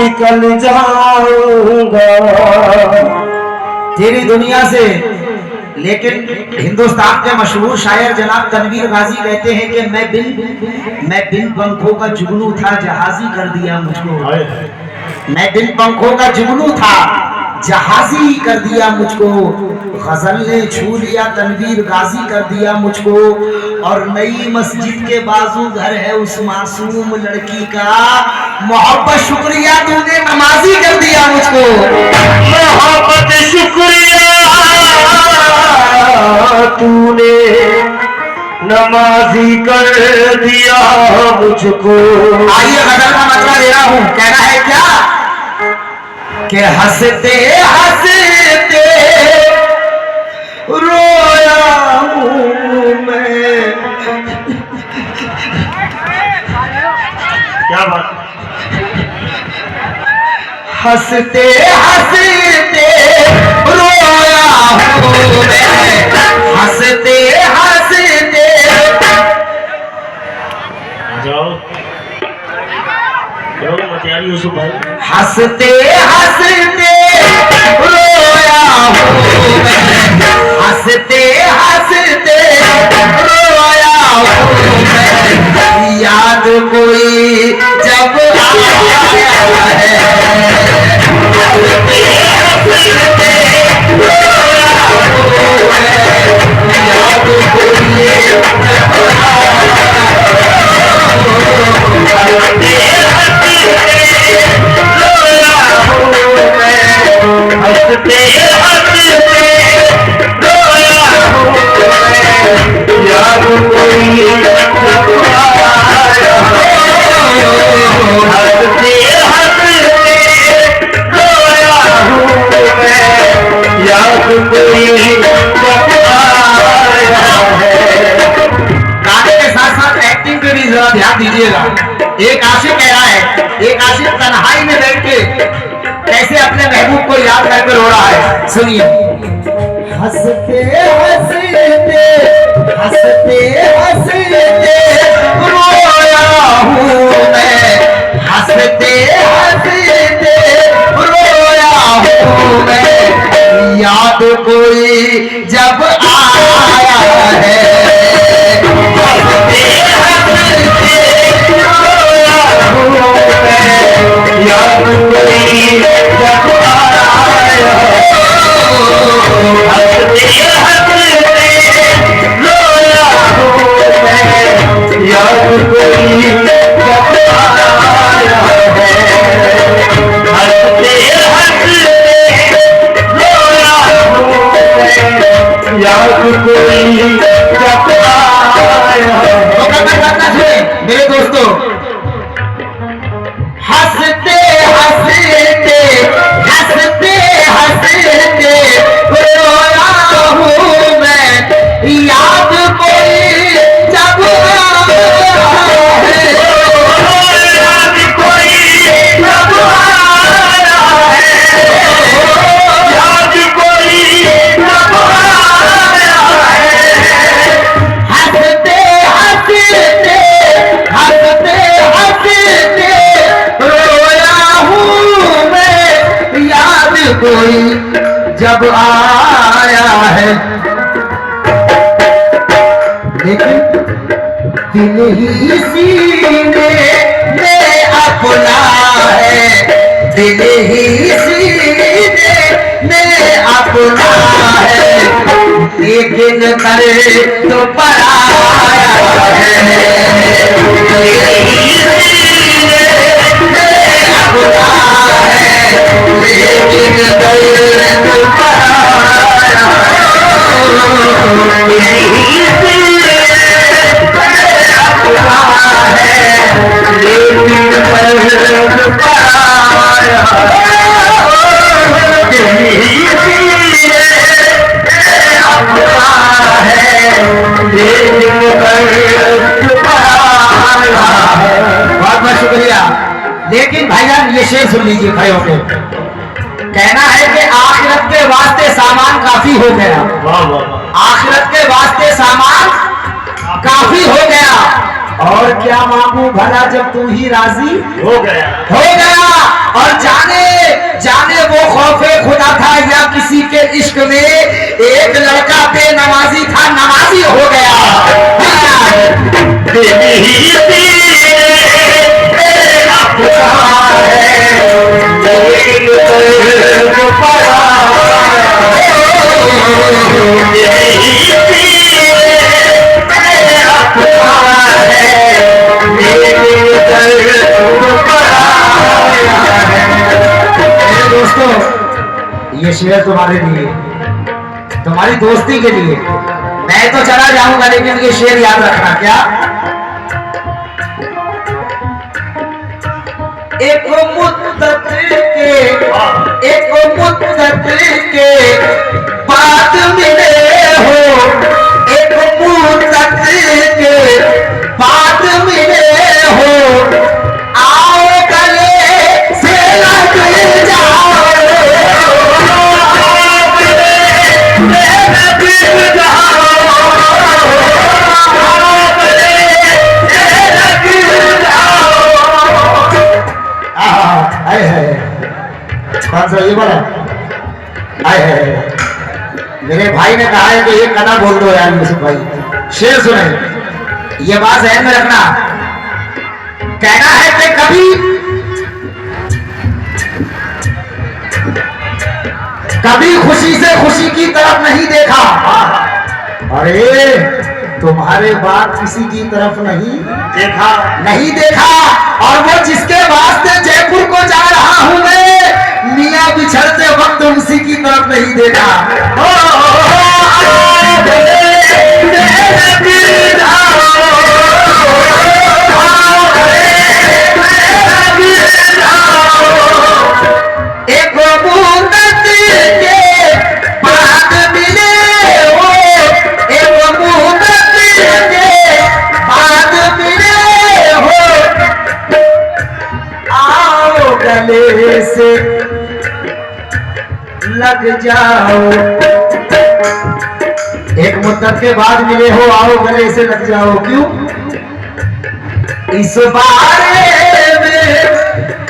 निकल जाऊंगा तेरी दुनिया से। लेकिन हिंदुस्तान के मशहूर शायर जनाब तनवीर गाजी कहते हैं कि मैं बिन पंखों का जुगनू था, जहाजी कर दिया मुझको। मैं बिन पंखों का जुगनू था, जहाजी कर दिया मुझको। गजल ने छू लिया, तनवीर गाजी कर दिया मुझको। और नई मस्जिद के बाजू घर है उस मासूम लड़की का, मोहब्बत शुक्रिया तूने नमाजी कर दिया मुझको। मोहब्बत शुक्रिया तूने नमाजी कर दिया मुझको। आइए गजल का मतलब दे रहा हूं, कहना है क्या कि हंसते हंसते रोया हूं मैं। क्या बात। हंसते हंसते रोया हूं मैं, हंसते हंसते। जाओ मत यार यूसुफ भाई। हंसते हंसते रोया हूं मैं, हंसते हंसते रोया हूं मैं। याद कोई जब आया है, हंसते हंसते रोया हूं मैं। याद कोई जब आया हंसते हंसते रोया हूं मैं। याद कोई जब आया। हंसते हंसते रोया हूं मैं। याद कोई जब आया है। गाने के साथ साथ एक्टिंग पे भी जरा ध्यान दीजिएगा। एक आशिक कह रहा है, एक आशिक तन्हाई में बैठ के कैसे अपने महबूब को याद करके रो रहा है, सुनिए। हंसते हंसते हंसते हंसते रोया हूं मैं, हंसते हंसते रोया हूं मैं। याद कोई जब आया है, हंसते हंसते रोया हूं मैं। याद कोई जब आया। हंसते हंसते रोया हूं मैं। याद कोई जब आया है। हंसते हंसते रोया हूं मैं। याद कोई जब आया है। मेरे दोस्तों, हंसते हंसते हंसते हंसते रोया हूं मैं। याद कोई जब आया है, याद कोई जब आया है। याद कोई जब आया है। हंसते हंसते हंसते हंसते रोया हूं मैं। याद कोई जब आया है, लेकिन दिल ही सीने में अपना है, दिल ही सीने में अपना है। लेकिन करे तो पराया है, दिल ही सीने में अपना है। लेकिन करे तो पराया है, दिल ही सीने में अपना है। लेकिन करे तो पराया है, दिल ही सीने में अपना है। लेकिन करे तो पराया है। बहुत बहुत शुक्रिया। लेकिन भाईजान ये शेर सुन लीजिए खड़े होकर। कहना है कि आखिरत के वास्ते सामान काफी हो गया, वाह वाह। आखिरत के वास्ते सामान काफी हो गया। और क्या मांगू भला जब तू ही राजी हो गया। हो गया। और जाने जाने वो खौफे खुदा था या किसी के इश्क में एक लड़का बेनमाजी था, नमाजी हो गया। दोस्तों, ये शेर तुम्हारे लिए, तुम्हारी दोस्ती के लिए। मैं तो चला जाऊंगा लेकिन ये शेर याद रखना। क्या? एक मुद्दत के बाद मिले हो, एक मुद्दत के बाद मिले हो, आओ गले से लग जाओ, कौन सा ये बोला? मेरे भाई ने कहा है कि ये कथा बोल दो यार यूसुफ भाई। शेर सुने, ये बात ध्यान में रखना। कहना है कि कभी खुशी से खुशी की तरफ नहीं देखा। अरे तुम्हारे बाद किसी की तरफ नहीं देखा। और वो जिसके वास्ते जयपुर को जा रहा हूं मैं, मियां बिछड़ते वक्त उसी की तरफ नहीं देखा। एक मुद्दत के बाद मिले हो, एक मुद्दत के बाद मिले हो, आओ गले से लग जाओ। एक मुद्दत के बाद मिले हो, आओ गले से लग जाओ। क्यों? इस बारे में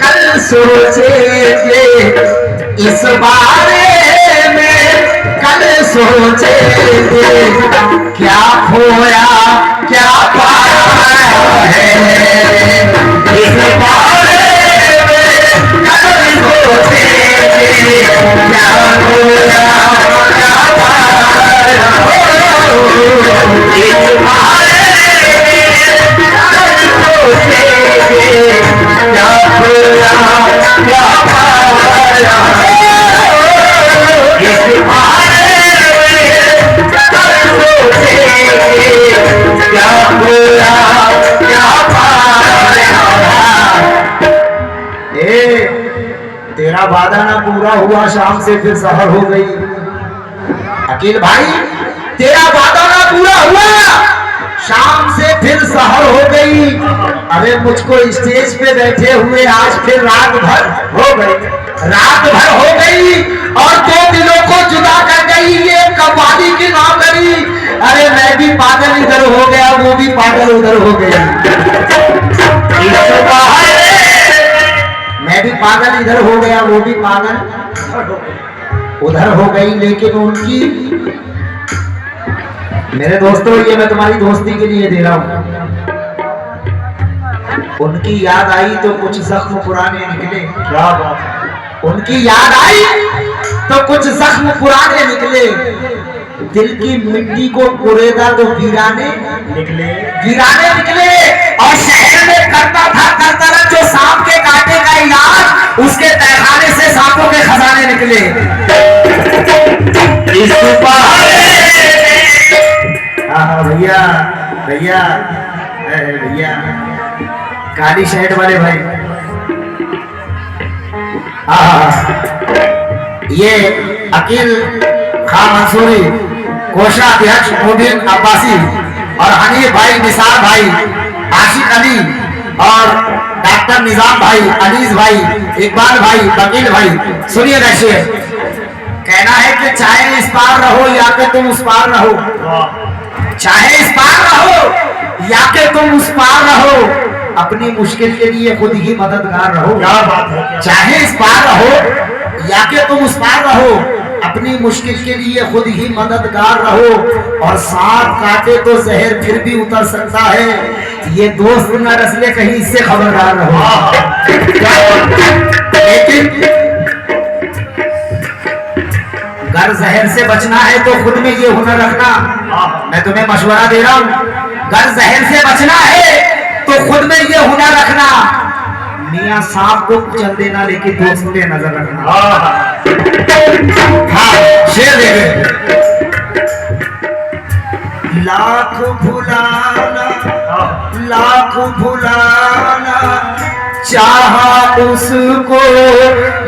कल सोचेंगे, इस बारे में कल सोचेंगे, क्या खोया क्या पाया है। इस बारे में कल सोचेंगे, क्या खोया क्या पाया है। इस बारे में कल सोचेंगे, क्या खोया क्या पाया है। इस बारे में कल सोचेंगे, क्या खोया क्या पाया है। तेरा वादा ना पूरा हुआ, शाम से फिर सहर हो गई। अकील भाई, तेरा वादा ना पूरा हुआ, शाम से फिर सहर हो गई। अरे मुझको स्टेज पे बैठे हुए आज फिर रात भर हो गई और दो दिलों को जुदा कर गई। ये कव्वाली की नौकरी। अरे मैं भी पागल इधर हो गया, वो भी पागल उधर हो गया। मैं भी पागल इधर हो गया, वो भी पागल उधर हो गई। लेकिन उनकी, मेरे दोस्तों, ये मैं तुम्हारी दोस्ती के लिए दे रहा हूं। उनकी याद आई तो कुछ जख्म पुराने निकले। क्या बात। उनकी याद आई तो कुछ जख्म पुराने निकले। दिल की मिट्टी को कुरेदा तो वीराने निकले। और शहर में करता था जो सांप के कांटे का इलाज, उसके तहखाने से सांपों के खजाने निकले। इस भैया काली शर्ट वाले भाई, ये अकील खान मंसूरी, कोषाध्यक्ष मुबीन अब्बासी और हनीफ भाई, निसार भाई, आशिक अली और डॉक्टर निजाम भाई, अनीस भाई, इकबाल भाई, वकील भाई। सुनिए कैसे कहना है कि चाहे इस पार रहो या कि तुम उस पार रहो, चाहे इस पार रहो या कि तुम उस पार रहो, अपनी मुश्किल के लिए खुद ही मददगार रहो। क्या बात है, क्या चाहे इस पार रहो या कि तुम उस पार रहो, अपनी मुश्किल के लिए खुद ही मददगार रहो। और सांप काटे तो जहर फिर भी उतर सकता है, ये दोस्त न रसले कहीं इससे खबरदार रहो। लेकिन अगर जहर से बचना है तो खुद में ये हुनर रखना। मैं तुम्हें मशवरा दे रहा हूं, अगर जहर से बचना है तो खुद में ये हुनर रखना। मियां सांप को कुचल देना लेकिन दोस्त पे नजर रखना। हाँ, शेर दे गए। लाख भुलाना चाहा उसको,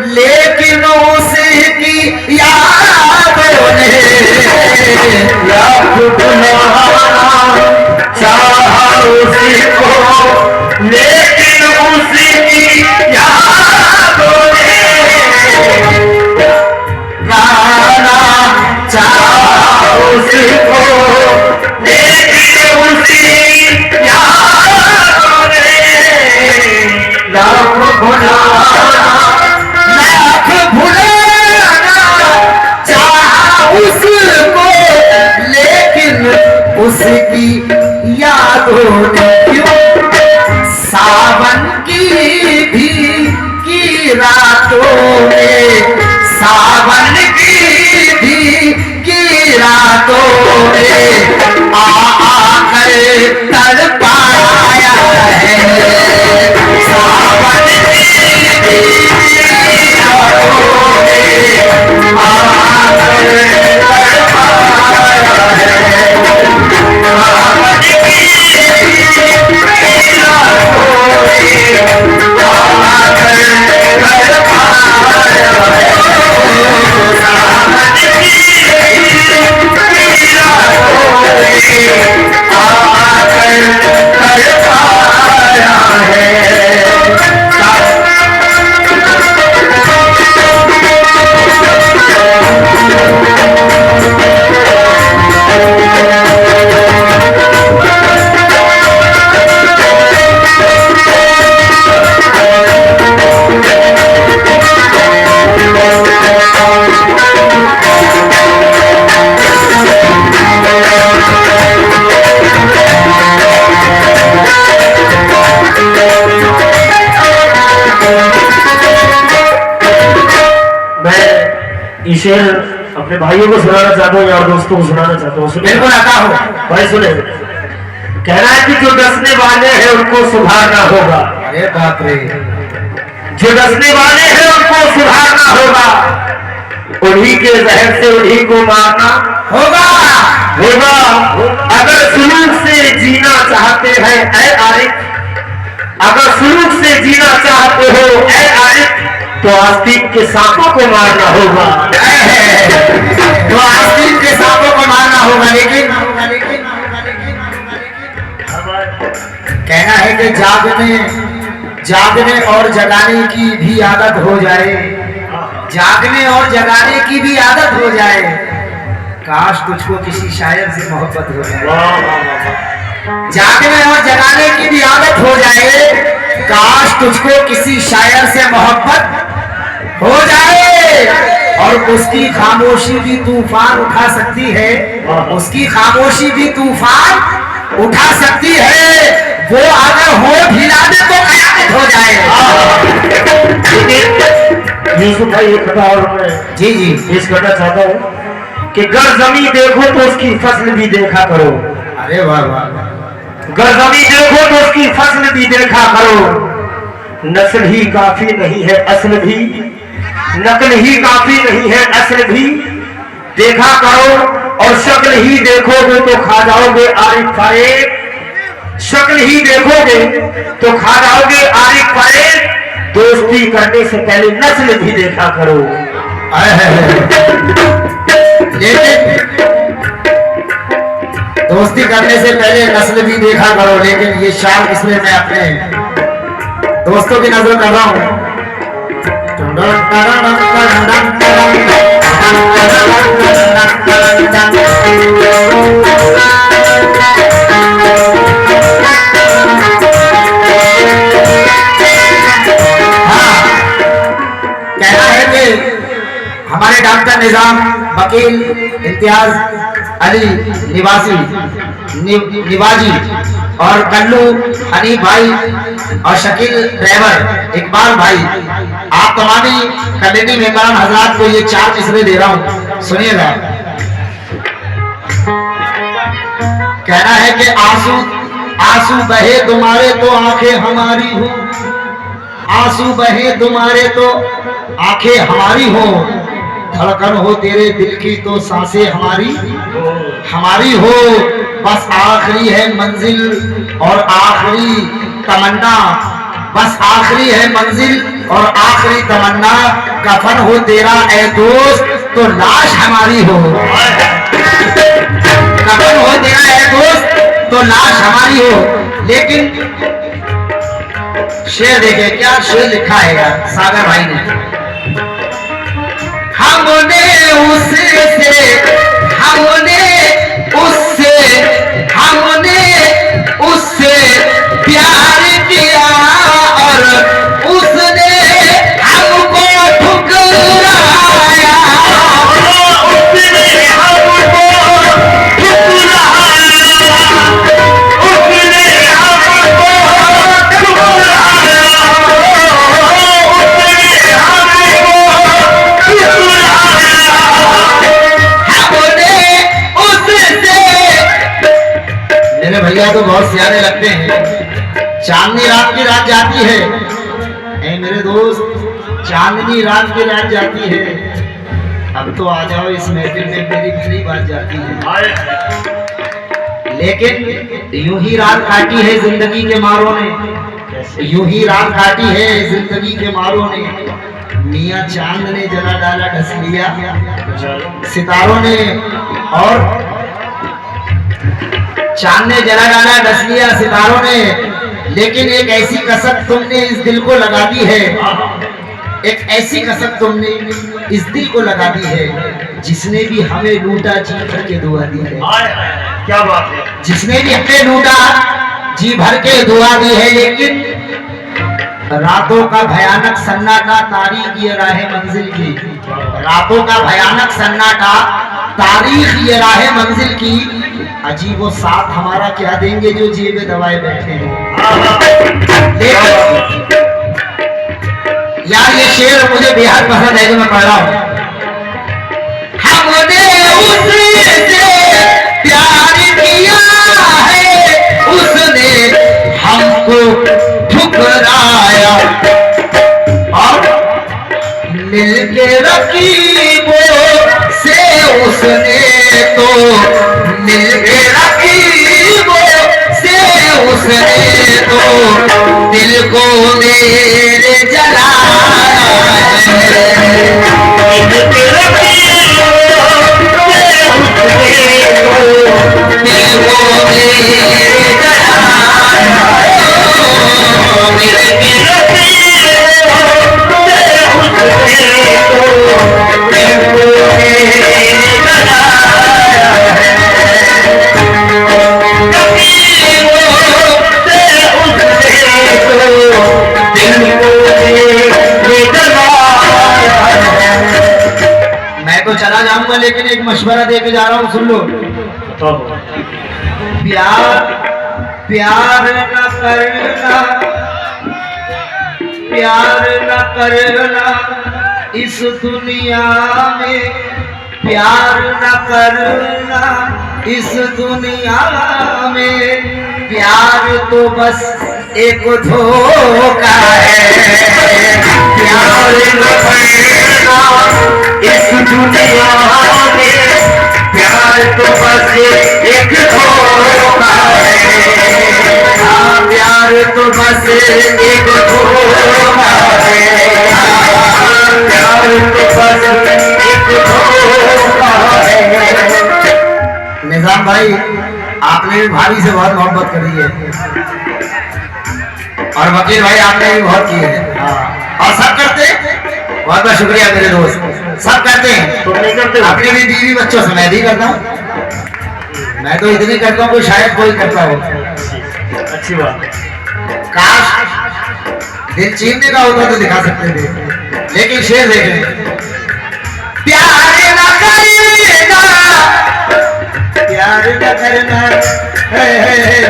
लेकिन उसकी यादों ने लाख भुलाना चाहा उसको, लेकिन उसकी यादों ने गाना चाहा उसको, लेकिन उसकी यादों ने लाख भुलाना चाहा उसको, लेकिन उसकी यादों ने क्यों सावन की रातों में, सावन की रातों में आकर तड़पाया है। सावन की रातों में आकर तड़पाया शेर अपने भाइयों को सुनाना चाहता हूँ और दोस्तों को सुनाना चाहता हूँ। बिल्कुल आता हो भाई सुने, कह रहा है कि जो डसने वाले हैं उनको सुधारना होगा। अरे बाप रे, जो डसने वाले हैं उनको सुधारना होगा, उन्हीं के जहर से उन्हीं को मारना होगा। अगर सुलूक से जीना चाहते हैं ऐ आरिफ, अगर सुलूक से जीना चाहते हो ऐ आरिफ, तो आस्तीक के सांपों को मारना होगा। तो आस्तीक के सांपों को मारना होगा। लेकिन कहना है कि जागने और जगाने की भी आदत हो जाए, जागने और जगाने की भी आदत हो जाए। काश तुझको किसी शायर से मोहब्बत हो जाए। जागने और जगाने की भी आदत हो जाए। काश तुझको किसी शायर से मोहब्बत हो जाए। और उसकी खामोशी भी तूफान उठा सकती है, उसकी खामोशी भी तूफान उठा सकती है। वो अगर हो ढीला दे तो कयामत हो जाए। यूसुफ भाई एक कथा और मैं जी पेश करना चाहता हूँ कि गर जमी देखो तो उसकी फसल भी देखा करो। अरे वाह वाह, गर जमी देखो तो उसकी फसल भी देखा करो। नस्ल ही काफी नहीं है असल भी, नकल ही काफी नहीं है असल भी, देखा करो। और शक्ल ही देखोगे तो खा जाओगे आरिफ फारेक, शक्ल ही देखोगे तो खा जाओगे आरिफ फारेक। दोस्ती करने से पहले नस्ल भी देखा करो। लेकिन दोस्ती करने से पहले नस्ल भी देखा करो। लेकिन ये शाम इसमें मैं अपने दोस्तों की नजर कर रहा हूँ। हमारे डॉक्टर निजाम, वकील इम्तियाज अली निवाजी और कल्लू हनीफ भाई और शकील ड्राइवर इकबाल भाई, आप तमामी कमेटी मेंबरान हजरात को ये 4 मिसरे दे रहा हूँ, सुनिएगा। कहना है कि आंसू आंसू बहे तुम्हारे तो आंखें हमारी हो, आंसू बहे तुम्हारे तो आंखें हमारी हो, धड़कन हो तेरे दिल की तो सांसें हमारी हो, बस आखिरी है मंजिल और आखिरी तमन्ना, बस आखिरी है मंजिल और आखिरी तमन्ना, कफन हो तेरा ऐ दोस्त तो लाश हमारी हो, कफन हो तेरा ऐ दोस्त तो लाश हमारी हो। लेकिन शेर देखे क्या शेर लिखा है यार सागर भाई ने, हमने उससे प्यार किया और उसने हमको ठुकराया, उसने हमको ठुकराया, उसने हमको ठुकराया, मेरे भैया तो बहुत सियाने लगते हैं। चांदनी रात की रात जाती है, ऐ मेरे दोस्त, चांदनी रात की रात जाती है, अब तो आ जाओ इस महफिल में, मेरी खरी बात जाती है। लेकिन यूं ही रात काटी है जिंदगी के मारों ने, यूं ही रात काटी है जिंदगी के मारों ने, मियां चांद ने जला डाला ढस लिया सितारों ने, और चांद ने जला डाला ढस लिया सितारों ने। लेकिन एक ऐसी कसक तुमने इस दिल को लगा दी है, एक ऐसी कसक तुमने इस दिल को लगा दी है, जिसने भी हमें लूटा जी भर के दुआ दी है। क्या बात है, जिसने भी हमें लूटा जी भर के दुआ दी है। लेकिन रातों का भयानक सन्नाटा तारीख ये राह मंजिल की, रातों का भयानक सन्नाटा तारीख ये राह मंजिल की, अजीब वो साथ हमारा क्या देंगे जो जेबे दबाए बैठे हैं। यार ये शेर मुझे बेहद पसंद है जो मैं पढ़ रहा हूं। हमने उससे प्यार किया है, उसने हमको ठुकराया, और मिलके रकीबों से उसने तो मिलके रकीबों से उसने तो दिल को मेरे जलाया है, मिलके रकीबों से उसने तो दिल को मेरे जलाया है, मिलके रकीबों से उसने तो दिल को मेरे जलाया है, मैं तो चला जाऊंगा लेकिन एक मशवरा दे के जा रहा हूँ, सुन लो। प्यार प्यार न करना, प्यार न करना इस दुनिया में, प्यार न करना इस दुनिया में, प्यार तो बस एक धोखा है, प्यार न करना इस दुनिया में, प्यार तो बस एक धोखा है, प्यार तो बस एक धोखा है, प्यार तो बस एक धोखा है। निजाम भाई आपने भी भाभी से बहुत मोहब्बत करी है, और वकील भाई आपने भी बहुत की है, और सब करते हैं। बहुत बहुत शुक्रिया मेरे दोस्त, सब करते हैं। तुम नहीं करते? अपने भी बीवी बच्चों से मैं भी करता हूँ, मैं तो इतनी करता हूँ कि शायद कोई करता हो। अच्छी बात। काश दिल चीरने का होता तो दिखा सकते थे, लेकिन शेर देखें, प्यार न करना, प्यार न करना है,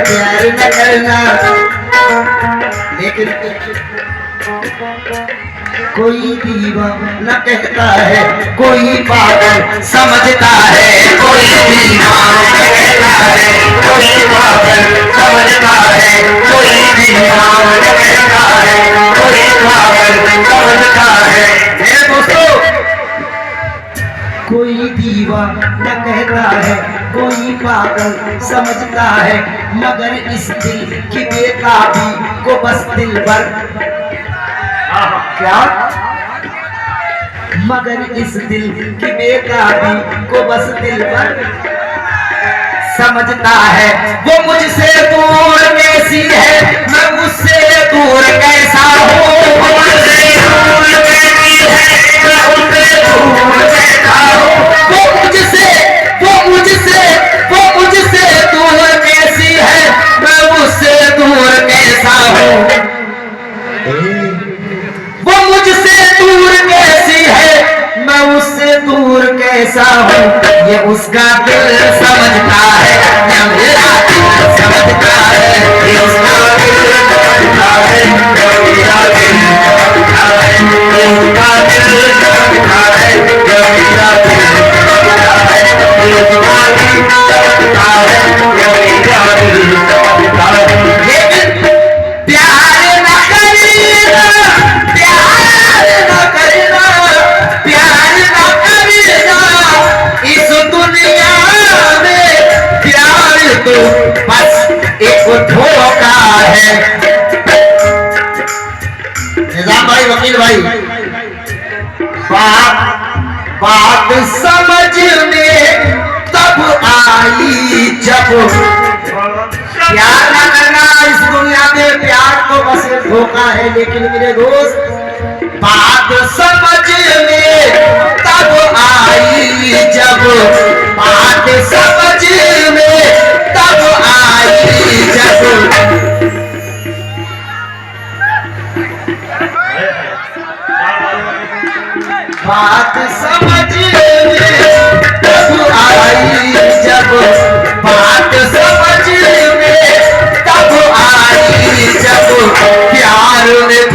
प्यार न करना। लेकिन कोई दीवाना कहता है, कोई पागल समझता है, कोई दीवाना कहता है, कोई पागल समझता है, कोई दीवाना कहता है, कोई पागल समझता है। मेरे दोस्तों, कोई दीवाना कहता है, कोई पागल समझता है, मगर इस दिल की बेताबी को बस दिल भर क्या, मगर इस दिल की बेताबी को बस दिल भर समझता है। वो मुझसे दूर कैसी है, मैं उससे दूर कैसा हूँ, वो मुझसे दूर कैसी है, मैं उससे दूर कैसा हूँ, वो मुझसे दूर कैसी है, मैं उससे दूर कैसा हूँ, वो मुझसे दूर कैसी है, मैं उससे दूर कैसा हूँ। ये उसका दिल समझता है, या मेरा दिल समझता है, ये उसका दिल समझता है, या मेरा दिल समझता है, ये उसका दिल समझता है, या मेरा दिल समझता है, ये उसका दिल समझता है, या मेरा दिल समझता है। लेकिन प्यार न करना, प्यार न करना, प्यार न करना इस दुनिया में, प्यार तो बस एक धोखा है। निजाम भाई, वकील भाई, बात समझ में तब आई जब प्यार न करना इस दुनिया में, प्यार तो बस एक धोखा है। लेकिन मेरे दोस्त, बात समझ में तब आई जब, बात समझ में तब आई जब, बात समझ में तब आई जब, बात समझ में तब आई जब, प्यार में